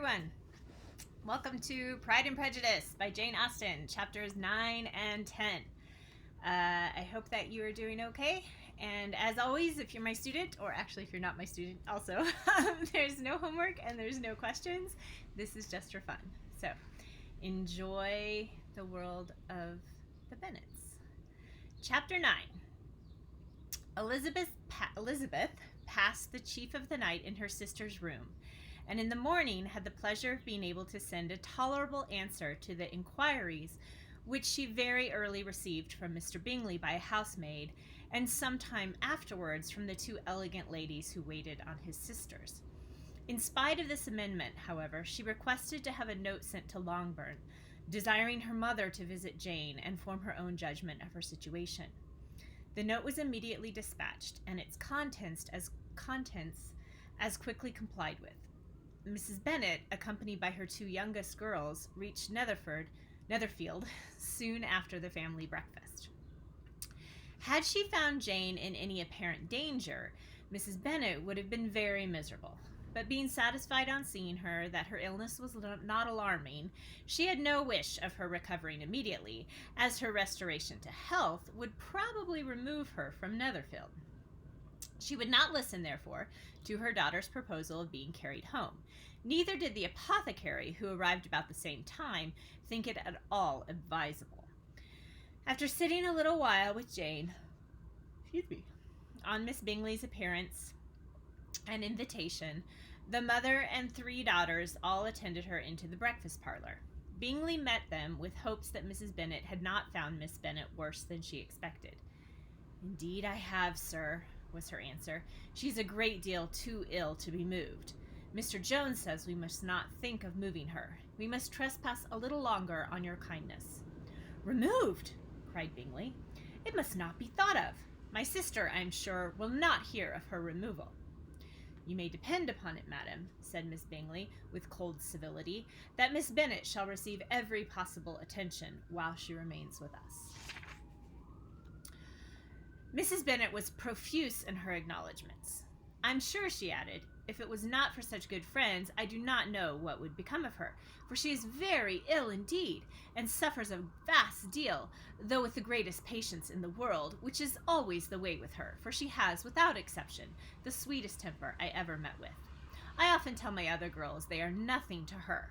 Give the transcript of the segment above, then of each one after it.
everyone. Welcome to Pride and Prejudice by Jane Austen, chapters 9 and 10. I hope that you are doing okay. And as always, if you're my student, or actually if you're not my student also, there's no homework and there's no questions. This is just for fun. So enjoy the world of the Bennets. Chapter 9. Elizabeth passed the chief of the night in her sister's room, and in the morning had the pleasure of being able to send a tolerable answer to the inquiries which she very early received from Mr. Bingley by a housemaid, and some time afterwards from the two elegant ladies who waited on his sisters. In spite of this amendment, however, she requested to have a note sent to Longbourn, desiring her mother to visit Jane and form her own judgment of her situation. The note was immediately dispatched, and its contents as quickly complied with. Mrs. Bennet, accompanied by her two youngest girls, reached Netherfield soon after the family breakfast. Had she found Jane in any apparent danger, Mrs. Bennet would have been very miserable. But being satisfied on seeing her that her illness was not alarming, she had no wish of her recovering immediately, as her restoration to health would probably remove her from Netherfield. She would not listen, therefore, to her daughter's proposal of being carried home. Neither did the apothecary, who arrived about the same time, think it at all advisable. After sitting a little while with Jane, on Miss Bingley's appearance and invitation, the mother and three daughters all attended her into the breakfast parlor. Bingley met them with hopes that Mrs. Bennet had not found Miss Bennet worse than she expected. "Indeed I have, sir," was her answer. "She's a great deal too ill to be moved. Mr. Jones says we must not think of moving her. We must trespass a little longer on your kindness." "Removed!" cried Bingley. "It must not be thought of. My sister, I am sure, will not hear of her removal." "You may depend upon it, madam," said Miss Bingley, with cold civility, "that Miss Bennet shall receive every possible attention while she remains with us." Mrs. Bennet was profuse in her acknowledgments. "I'm sure," she added, "if it was not for such good friends, I do not know what would become of her, for she is very ill indeed, and suffers a vast deal, though with the greatest patience in the world, which is always the way with her, for she has, without exception, the sweetest temper I ever met with. I often tell my other girls they are nothing to her.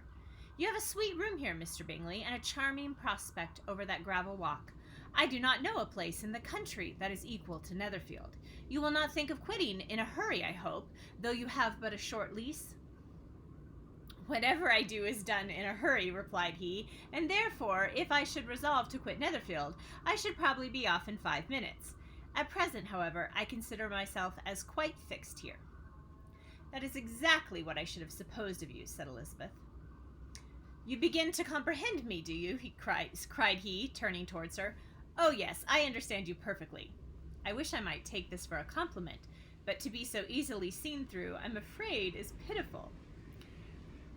You have a sweet room here, Mr. Bingley, and a charming prospect over that gravel walk. I do not know a place in the country that is equal to Netherfield. You will not think of quitting in a hurry, I hope, though you have but a short lease?" "Whatever I do is done in a hurry," replied he, "and therefore, if I should resolve to quit Netherfield, I should probably be off in 5 minutes. At present, however, I consider myself as quite fixed here." "That is exactly what I should have supposed of you," said Elizabeth. "You begin to comprehend me, do you?" cried he, turning towards her. "Oh, yes, I understand you perfectly. I wish I might take this for a compliment, but to be so easily seen through, I'm afraid, is pitiful."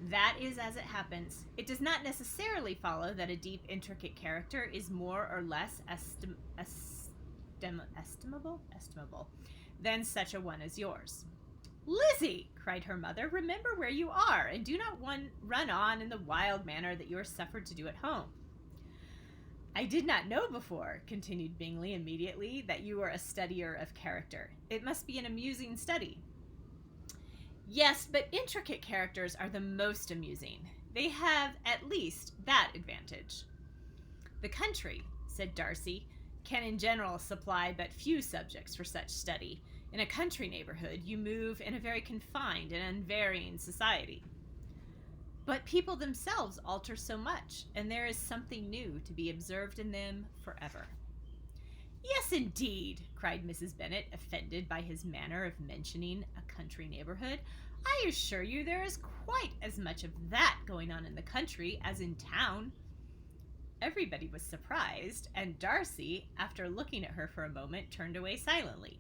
"That is as it happens. It does not necessarily follow that a deep, intricate character is more or less estimable than such a one as yours." "Lizzie!" cried her mother, "remember where you are, and do not run on in the wild manner that you are suffered to do at home." "I did not know before," continued Bingley immediately, "that you were a studier of character. It must be an amusing study." "Yes, but intricate characters are the most amusing. They have, at least, that advantage." "The country," said Darcy, "can in general supply but few subjects for such study. In a country neighborhood, you move in a very confined and unvarying society." "But people themselves alter so much, and there is something new to be observed in them forever." "Yes, indeed," cried Mrs. Bennet, offended by his manner of mentioning a country neighborhood. "I assure you there is quite as much of that going on in the country as in town." Everybody was surprised, and Darcy, after looking at her for a moment, turned away silently.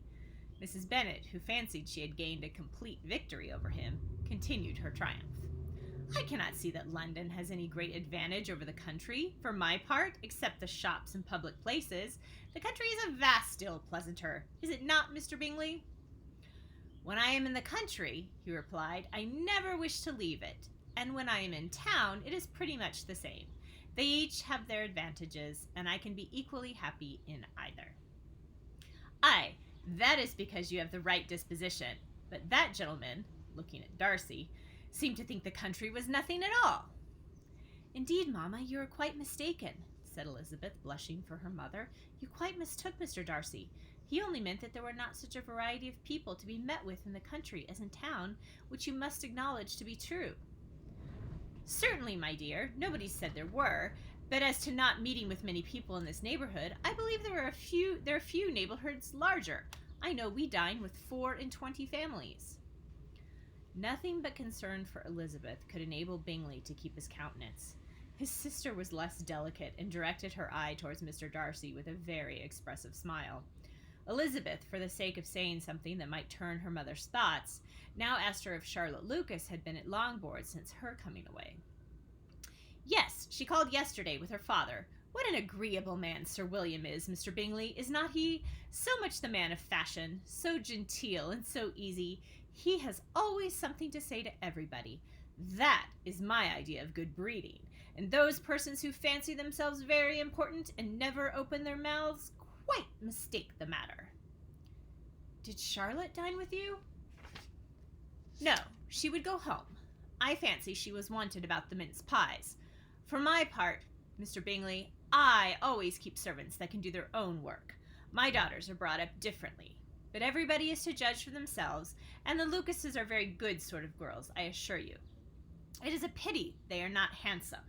Mrs. Bennet, who fancied she had gained a complete victory over him, continued her triumph. "I cannot see that London has any great advantage over the country. For my part, except the shops and public places, the country is a vast deal pleasanter. Is it not, Mr. Bingley?" "When I am in the country," he replied, "I never wish to leave it. and when I am in town, it is pretty much the same. They each have their advantages, and I can be equally happy in either. Aye, that is because you have the right disposition, but that gentleman, looking at Darcy, seemed to think the country was nothing at all. Indeed, Mamma, you are quite mistaken, said Elizabeth, blushing for her mother. You quite mistook Mr. Darcy. He only meant that there were not such a variety of people to be met with in the country as in town, which you must acknowledge to be true. Certainly, my dear, nobody said there were, but as to not meeting with many people in this neighborhood, I believe there are few neighborhoods larger. I know we dine with 24 families. Nothing but concern for Elizabeth could enable Bingley to keep his countenance. His sister was less delicate and directed her eye towards Mr. Darcy with a very expressive smile. Elizabeth, for the sake of saying something that might turn her mother's thoughts, now asked her if Charlotte Lucas had been at Longbourn since her coming away. Yes, she called yesterday with her father. What an agreeable man Sir William is, Mr. Bingley, is not he? So much the man of fashion, so genteel and so easy. He has always something to say to everybody. That is my idea of good breeding, and those persons who fancy themselves very important and never open their mouths quite mistake the matter. Did Charlotte dine with you? No, she would go home. I fancy she was wanted about the mince pies. For my part, Mr. Bingley, I always keep servants that can do their own work. My daughters are brought up differently, but everybody is to judge for themselves, and the Lucases are very good sort of girls, I assure you. It is a pity they are not handsome.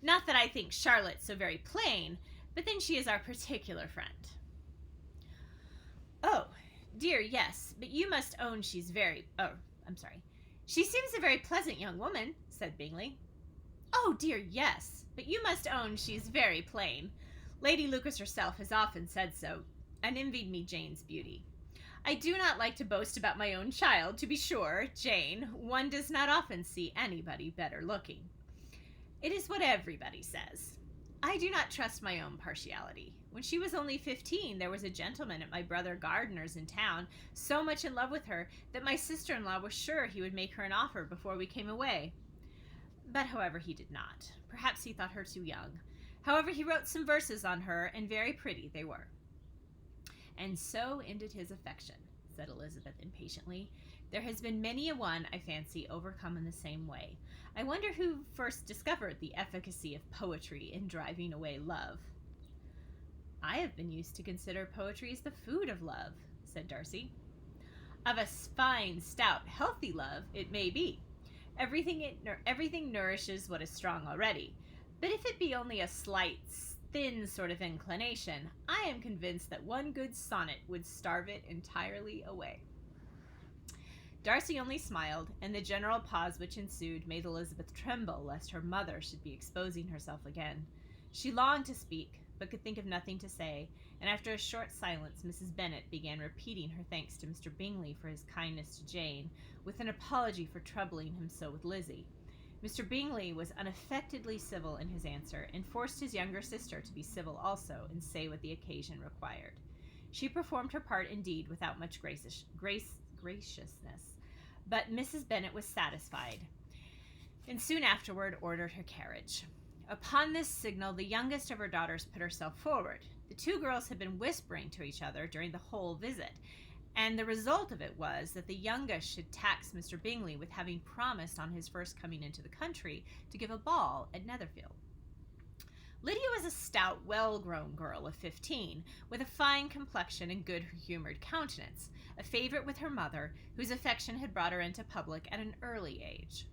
Not that I think Charlotte so very plain, but then she is our particular friend. Oh, dear, yes, but you must own she seems a very pleasant young woman, said Bingley. Oh, dear, yes, but you must own she's very plain. Lady Lucas herself has often said so, and envied me Jane's beauty. I do not like to boast about my own child, to be sure, Jane. One does not often see anybody better looking. It is what everybody says. I do not trust my own partiality. When she was only 15, there was a gentleman at my brother Gardiner's in town, so much in love with her that my sister-in-law was sure he would make her an offer before we came away. But, however, he did not. Perhaps he thought her too young. However, he wrote some verses on her, and very pretty they were. And so ended his affection, said Elizabeth impatiently. There has been many a one, I fancy, overcome in the same way. I wonder who first discovered the efficacy of poetry in driving away love. I have been used to consider poetry as the food of love, said Darcy. Of a fine, stout, healthy love, it may be. Everything nourishes what is strong already. But if it be only a slight, thin sort of inclination, I am convinced that one good sonnet would starve it entirely away. Darcy only smiled, and the general pause which ensued made Elizabeth tremble lest her mother should be exposing herself again. She longed to speak, but could think of nothing to say, and after a short silence Mrs. Bennet began repeating her thanks to Mr. Bingley for his kindness to Jane, with an apology for troubling him so with Lizzie. Mr. Bingley was unaffectedly civil in his answer, and forced his younger sister to be civil also, and say what the occasion required. She performed her part indeed without much graciousness, but Mrs. Bennet was satisfied, and soon afterward ordered her carriage. Upon this signal, the youngest of her daughters put herself forward. The two girls had been whispering to each other during the whole visit, and the result of it was that the youngest should tax Mr. Bingley with having promised on his first coming into the country to give a ball at Netherfield. Lydia was a stout, well-grown girl of 15, with a fine complexion and good-humored countenance, a favorite with her mother, whose affection had brought her into public at an early age.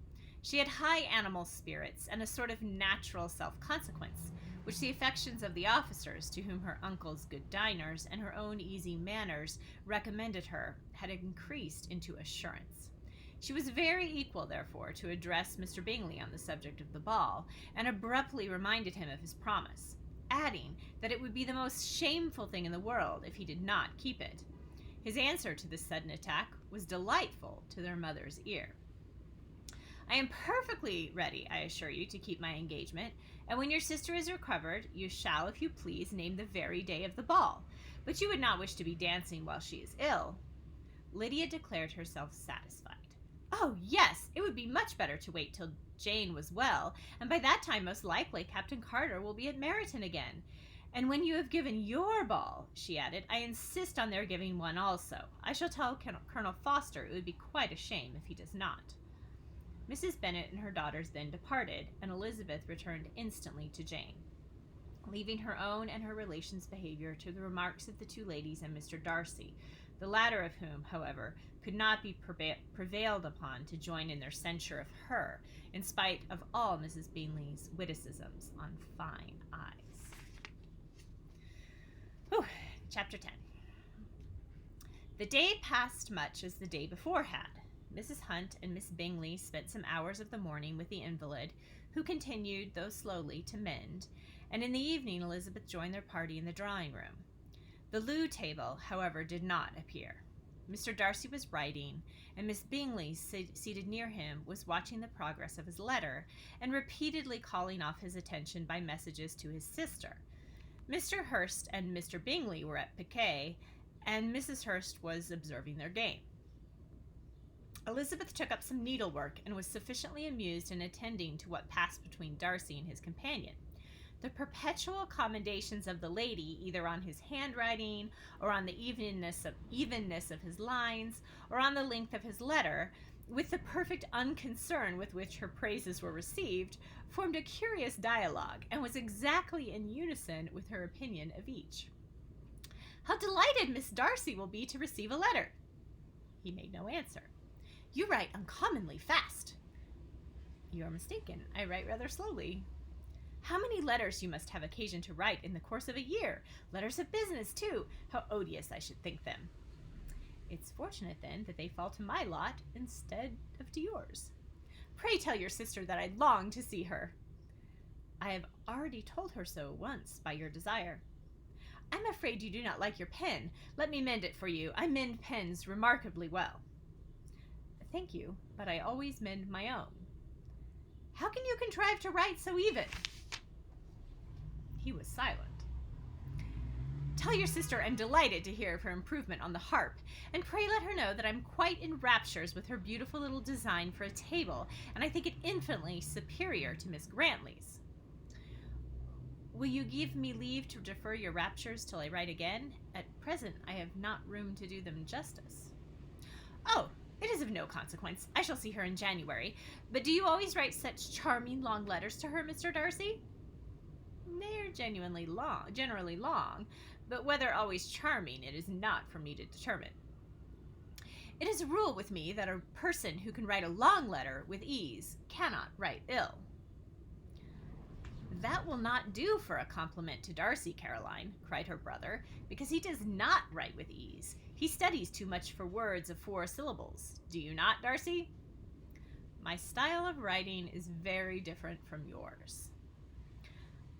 She had high animal spirits and a sort of natural self-consequence, which the affections of the officers, to whom her uncle's good diners and her own easy manners recommended her, had increased into assurance. She was very equal, therefore, to address Mr. Bingley on the subject of the ball, and abruptly reminded him of his promise, adding that it would be the most shameful thing in the world if he did not keep it. His answer to this sudden attack was delightful to their mother's ear. I am perfectly ready, I assure you, to keep my engagement, and when your sister is recovered, you shall, if you please, name the very day of the ball. But you would not wish to be dancing while she is ill. Lydia declared herself satisfied. Oh, yes, it would be much better to wait till Jane was well, and by that time most likely Captain Carter will be at Meryton again. And when you have given your ball, she added, I insist on their giving one also. I shall tell Colonel Foster it would be quite a shame if he does not. Mrs. Bennet and her daughters then departed, and Elizabeth returned instantly to Jane, leaving her own and her relations' behavior to the remarks of the two ladies and Mr. Darcy, the latter of whom, however, could not be prevailed upon to join in their censure of her, in spite of all Mrs. Bingley's witticisms on fine eyes. Whew. Chapter 10. The day passed much as the day before had. Mrs. Hunt and Miss Bingley spent some hours of the morning with the invalid, who continued, though slowly, to mend, and in the evening Elizabeth joined their party in the drawing-room. The loo table, however, did not appear. Mr. Darcy was writing, and Miss Bingley, seated near him, was watching the progress of his letter, and repeatedly calling off his attention by messages to his sister. Mr. Hurst and Mr. Bingley were at piquet, and Mrs. Hurst was observing their game. Elizabeth took up some needlework, and was sufficiently amused in attending to what passed between Darcy and his companion. The perpetual commendations of the lady, either on his handwriting, or on the evenness of his lines, or on the length of his letter, with the perfect unconcern with which her praises were received, formed a curious dialogue, and was exactly in unison with her opinion of each. How delighted Miss Darcy will be to receive a letter! He made no answer. You write uncommonly fast. You are mistaken. I write rather slowly. How many letters you must have occasion to write in the course of a year! Letters of business, too! How odious I should think them! It's fortunate, then, that they fall to my lot instead of to yours. Pray tell your sister that I long to see her. I have already told her so once by your desire. I'm afraid you do not like your pen. Let me mend it for you. I mend pens remarkably well. Thank you, but I always mend my own. How can you contrive to write so even? He was silent. Tell your sister I'm delighted to hear of her improvement on the harp, and pray let her know that I'm quite in raptures with her beautiful little design for a table, and I think it infinitely superior to Miss Grantley's. Will you give me leave to defer your raptures till I write again? At present I have not room to do them justice. Oh, it is of no consequence. I shall see her in January. But do you always write such charming long letters to her, Mr. Darcy? They are generally long, but whether always charming it is not for me to determine. It is a rule with me that a person who can write a long letter with ease cannot write ill. That will not do for a compliment to Darcy, Caroline, cried her brother, because he does not write with ease. He studies too much for words of 4 syllables. Do you not, Darcy? My style of writing is very different from yours.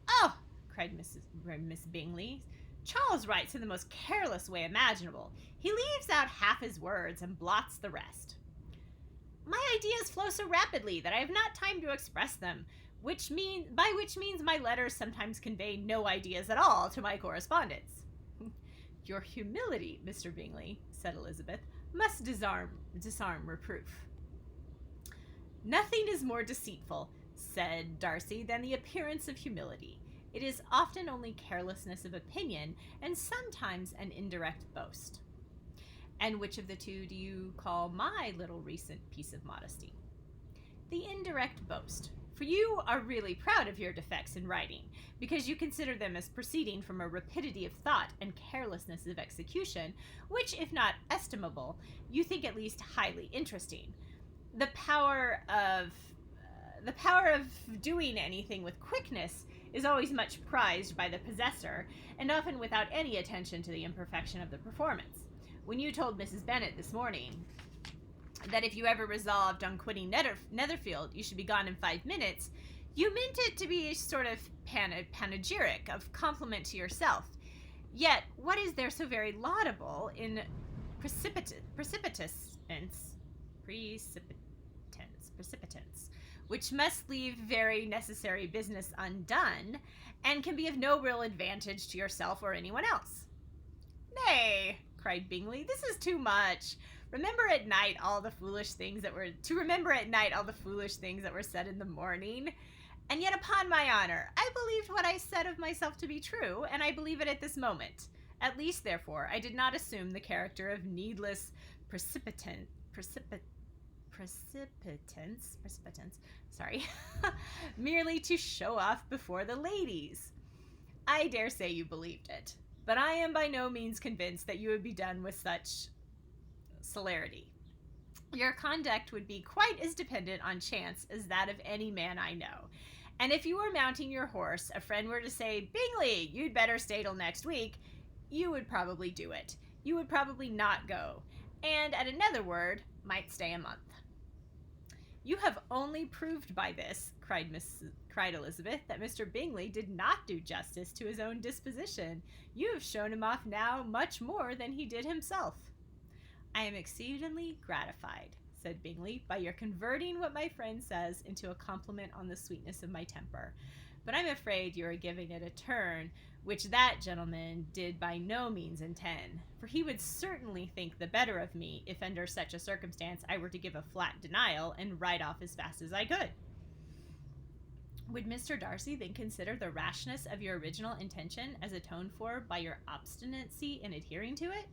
Oh, cried Miss Bingley, Charles writes in the most careless way imaginable. He leaves out half his words and blots the rest. My ideas flow so rapidly that I have not time to express them, by which means my letters sometimes convey no ideas at all to my correspondents. Your humility, Mr. Bingley, said Elizabeth, must disarm reproof. Nothing is more deceitful, said Darcy, than the appearance of humility. It is often only carelessness of opinion, and sometimes an indirect boast. And which of the two do you call my little recent piece of modesty? The indirect boast. For you are really proud of your defects in writing, because you consider them as proceeding from a rapidity of thought and carelessness of execution, which, if not estimable, you think at least highly interesting. The power of doing anything with quickness is always much prized by the possessor, and often without any attention to the imperfection of the performance. When you told Mrs. Bennet this morning that if you ever resolved on quitting Netherfield you should be gone in 5 minutes, you meant it to be a sort of panegyric of compliment to yourself. Yet, what is there so very laudable in precipitance, which must leave very necessary business undone, and can be of no real advantage to yourself or anyone else? Nay, cried Bingley, this is too much. remember at night all the foolish things that were said in the morning. And yet, upon my honor, I believed what I said of myself to be true, and I believe it at this moment. At least, therefore, I did not assume the character of needless precipitance, sorry, merely to show off before the ladies. I dare say you believed it, but I am by no means convinced that you would be done with such celerity. Your conduct would be quite as dependent on chance as that of any man I know. And if you were mounting your horse, a friend were to say, Bingley, you'd better stay till next week, you would probably do it. You would probably not go, and at another word, might stay a month. You have only proved by this, cried Elizabeth, that Mr. Bingley did not do justice to his own disposition. You have shown him off now much more than he did himself. I am exceedingly gratified, said Bingley, by your converting what my friend says into a compliment on the sweetness of my temper. But I'm afraid you are giving it a turn which that gentleman did by no means intend, for he would certainly think the better of me if under such a circumstance I were to give a flat denial and ride off as fast as I could. Would Mr. Darcy then consider the rashness of your original intention as atoned for by your obstinacy in adhering to it?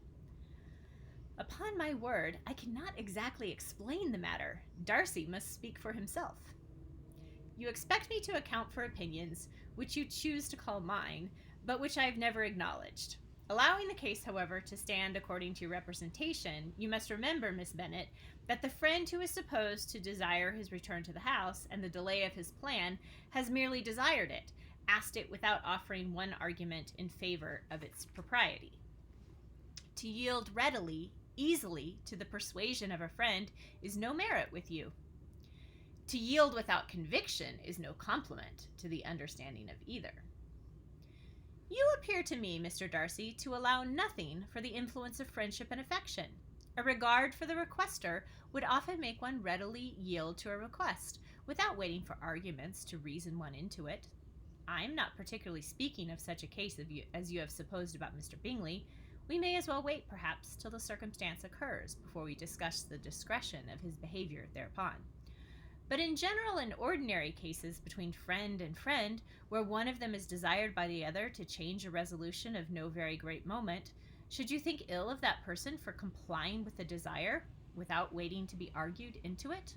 Upon my word, I cannot exactly explain the matter. Darcy must speak for himself. You expect me to account for opinions which you choose to call mine, but which I have never acknowledged. Allowing the case, however, to stand according to your representation, you must remember, Miss Bennet, that the friend who is supposed to desire his return to the house and the delay of his plan has merely desired it, asked it without offering one argument in favor of its propriety. To yield readily, easily, to the persuasion of a friend is no merit with you. To yield without conviction is no compliment to the understanding of either. You appear to me, Mr. Darcy, to allow nothing for the influence of friendship and affection. A regard for the requester would often make one readily yield to a request, without waiting for arguments to reason one into it. I am not particularly speaking of such a case as you have supposed about Mr. Bingley. We may as well wait, perhaps, till the circumstance occurs, before we discuss the discretion of his behavior thereupon. But in general and ordinary cases between friend and friend, where one of them is desired by the other to change a resolution of no very great moment, should you think ill of that person for complying with the desire, without waiting to be argued into it?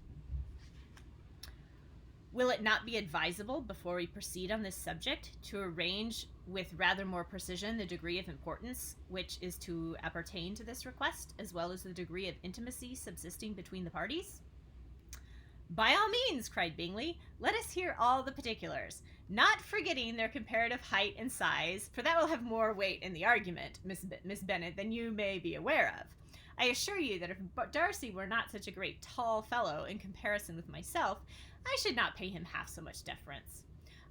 Will it not be advisable, before we proceed on this subject, to arrange with rather more precision the degree of importance which is to appertain to this request, as well as the degree of intimacy subsisting between the parties? By all means, cried Bingley, let us hear all the particulars, not forgetting their comparative height and size, for that will have more weight in the argument, Miss Bennet, than you may be aware of. I assure you that if Darcy were not such a great tall fellow in comparison with myself, I should not pay him half so much deference.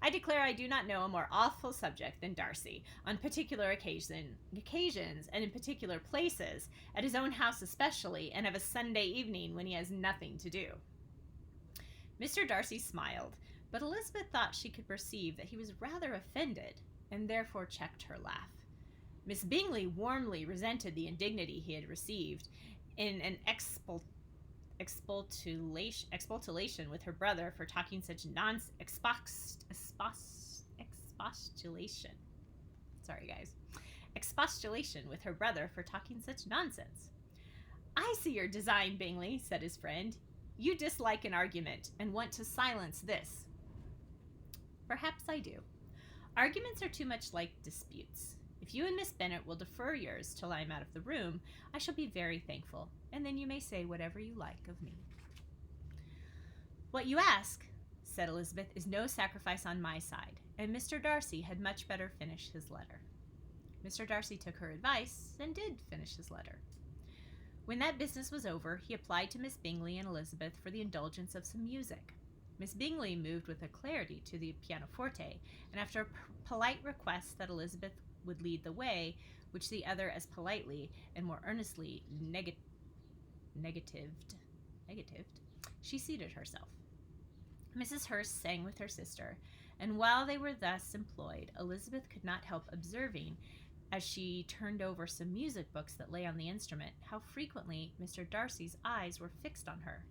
I declare I do not know a more awful subject than Darcy, on particular occasions and in particular places, at his own house especially, and of a Sunday evening when he has nothing to do. Mr. Darcy smiled, but Elizabeth thought she could perceive that he was rather offended, and therefore checked her laugh. Miss Bingley warmly resented the indignity he had received in an expostulation with her brother for talking such expostulation with her brother for talking such nonsense. I see your design, Bingley, said his friend. You dislike an argument, and want to silence this. Perhaps I do. Arguments are too much like disputes. If you and Miss Bennet will defer yours till I am out of the room, I shall be very thankful, and then you may say whatever you like of me. What you ask, said Elizabeth, is no sacrifice on my side, and Mr. Darcy had much better finish his letter. Mr. Darcy took her advice, and did finish his letter. When that business was over, he applied to Miss Bingley and Elizabeth for the indulgence of some music. Miss Bingley moved with alacrity to the pianoforte, and after a polite request that Elizabeth would lead the way, which the other as politely and more earnestly negatived, she seated herself. Mrs. Hurst sang with her sister, and while they were thus employed, Elizabeth could not help observing as she turned over some music books that lay on the instrument, how frequently Mr. Darcy's eyes were fixed on her.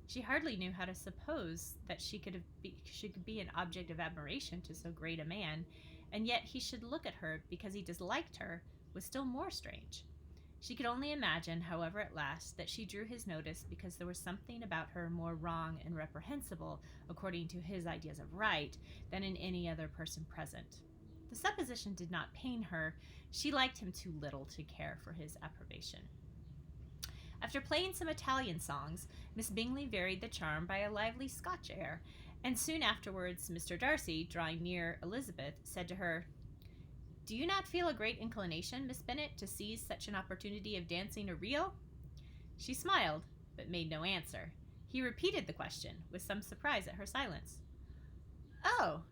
She hardly knew how to suppose that she could be an object of admiration to so great a man, and yet he should look at her because he disliked her was still more strange. She could only imagine, however, at last, that she drew his notice because there was something about her more wrong and reprehensible, according to his ideas of right, than in any other person present. The supposition did not pain her. She liked him too little to care for his approbation. After playing some Italian songs, Miss Bingley varied the charm by a lively Scotch air, and soon afterwards Mr. Darcy, drawing near Elizabeth, said to her, "Do you not feel a great inclination, Miss Bennet, to seize such an opportunity of dancing a reel?" She smiled, but made no answer. He repeated the question, with some surprise at her silence. "Oh,"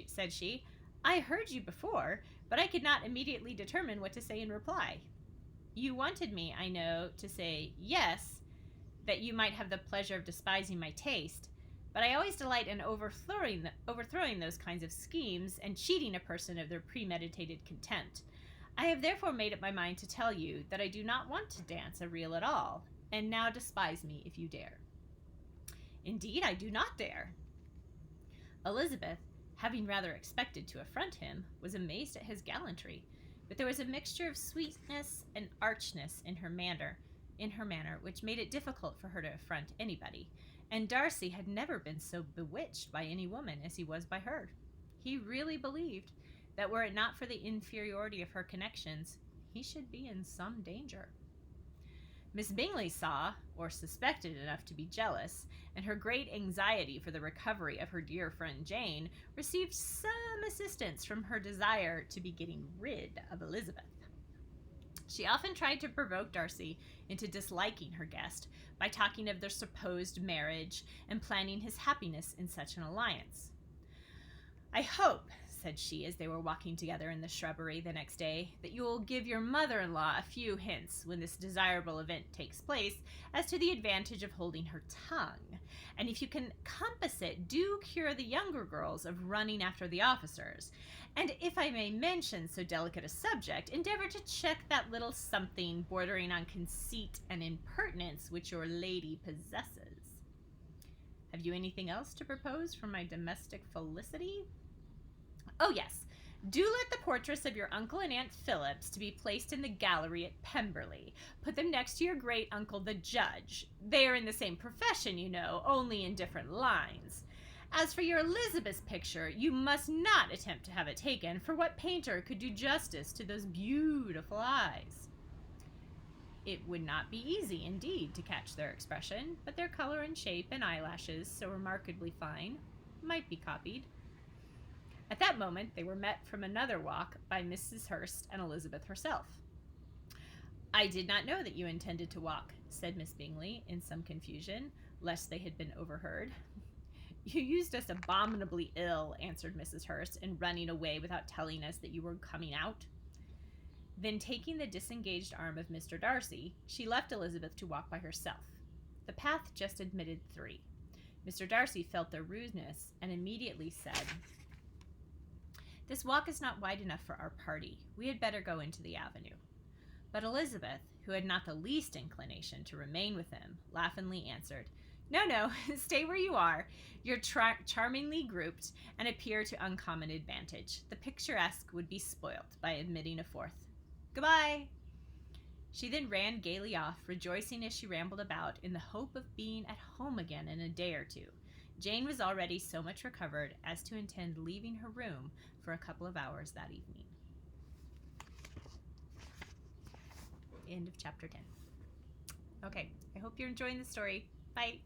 said she, "I heard you before, but I could not immediately determine what to say in reply. You wanted me, I know, to say yes, that you might have the pleasure of despising my taste, but I always delight in overthrowing those kinds of schemes and cheating a person of their premeditated contempt. I have therefore made up my mind to tell you that I do not want to dance a reel at all, and now despise me if you dare." "Indeed, I do not dare." Elizabeth, having rather expected to affront him, was amazed at his gallantry, but there was a mixture of sweetness and archness in her manner which made it difficult for her to affront anybody, and Darcy had never been so bewitched by any woman as he was by her. He really believed that were it not for the inferiority of her connections, he should be in some danger. Miss Bingley saw, or suspected enough to be jealous, and her great anxiety for the recovery of her dear friend Jane received some assistance from her desire to be getting rid of Elizabeth. She often tried to provoke Darcy into disliking her guest by talking of their supposed marriage and planning his happiness in such an alliance. "I hope," said she, as they were walking together in the shrubbery the next day, "that you will give your mother-in-law a few hints when this desirable event takes place as to the advantage of holding her tongue, and if you can compass it, do cure the younger girls of running after the officers, and if I may mention so delicate a subject, endeavor to check that little something bordering on conceit and impertinence which your lady possesses. Have you anything else to propose for my domestic felicity? Oh, yes. Do let the portraits of your uncle and Aunt Phillips to be placed in the gallery at Pemberley. Put them next to your great uncle the judge. They are in the same profession, you know, only in different lines. As for your Elizabeth's picture, you must not attempt to have it taken, for what painter could do justice to those beautiful eyes? It would not be easy, indeed, to catch their expression, but their color and shape and eyelashes, so remarkably fine, might be copied." At that moment they were met from another walk by Mrs. Hurst and Elizabeth herself. "I did not know that you intended to walk," said Miss Bingley, in some confusion, lest they had been overheard. "You used us abominably ill," answered Mrs. Hurst, "in running away without telling us that you were coming out." Then, taking the disengaged arm of Mr. Darcy, she left Elizabeth to walk by herself. The path just admitted 3. Mr. Darcy felt their rudeness, and immediately said, "This walk is not wide enough for our party. We had better go into the avenue." But Elizabeth, who had not the least inclination to remain with him, laughingly answered, No, stay where you are. You're charmingly grouped, and appear to uncommon advantage. The picturesque would be spoilt by admitting a 4th. Goodbye." She then ran gaily off, rejoicing as she rambled about, in the hope of being at home again in a day or 2. Jane was already so much recovered as to intend leaving her room for a couple of hours that evening. End of chapter 10. Okay, I hope you're enjoying the story. Bye.